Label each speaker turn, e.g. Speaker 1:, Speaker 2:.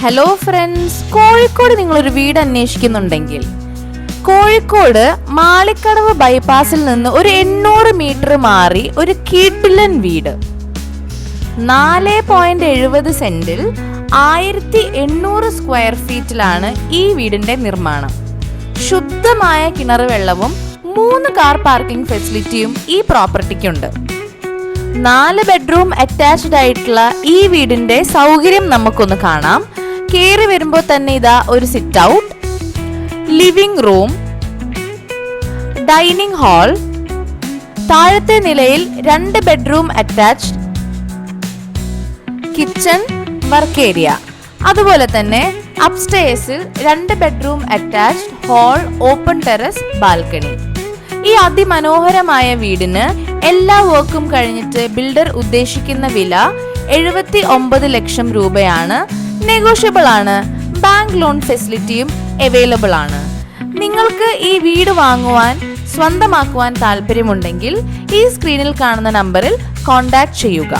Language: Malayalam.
Speaker 1: ഹലോ ഫ്രണ്ട്സ്, കോഴിക്കോട് നിങ്ങളൊരു വീട് അന്വേഷിക്കുന്നുണ്ടെങ്കിൽ കോഴിക്കോട് മാളിക്കടവ് ബൈപ്പാസിൽ നിന്ന് ഒരു 800 മീറ്റർ മാറി ഒരു കിടിലൻ വീട് 4.70 സെന്റിൽ 1800 സ്ക്വയർ ഫീറ്റിലാണ് ഈ വീടിന്റെ നിർമ്മാണം. ശുദ്ധമായ കിണർ വെള്ളവും 3 കാർ പാർക്കിംഗ് ഫെസിലിറ്റിയും ഈ പ്രോപ്പർട്ടിക്കുണ്ട്. 4 ബെഡ്റൂം അറ്റാച്ച്ഡ് ആയിട്ടുള്ള ഈ വീടിന്റെ സൗകര്യം നമുക്കൊന്ന് കാണാം. കേറി വരുമ്പോൾ തന്നെ ഇതാ ഒരു sit out, living room, dining hall, താഴത്തെ നിലയിൽ 2 bedroom attached kitchen, work area, അതുപോലെ തന്നെ അപ്സ്റ്റേഴ്സിൽ 2 bedroom attached hall, open terrace, balcony. ഈ അതിമനോഹരമായ വീടിന് എല്ലാ വർക്കും കഴിഞ്ഞിട്ട് ബിൽഡർ ഉദ്ദേശിക്കുന്ന വില 79 ലക്ഷം രൂപയാണ്. നെഗോഷ്യബിൾ ആണ്. ബാങ്ക് ലോൺ ഫെസിലിറ്റിയും അവൈലബിൾ ആണ്. നിങ്ങൾക്ക് ഈ വീട് വാങ്ങുവാൻ, സ്വന്തമാക്കുവാൻ താല്പര്യമുണ്ടെങ്കിൽ ഈ സ്ക്രീനിൽ കാണുന്ന നമ്പറിൽ കോൺടാക്ട് ചെയ്യുക.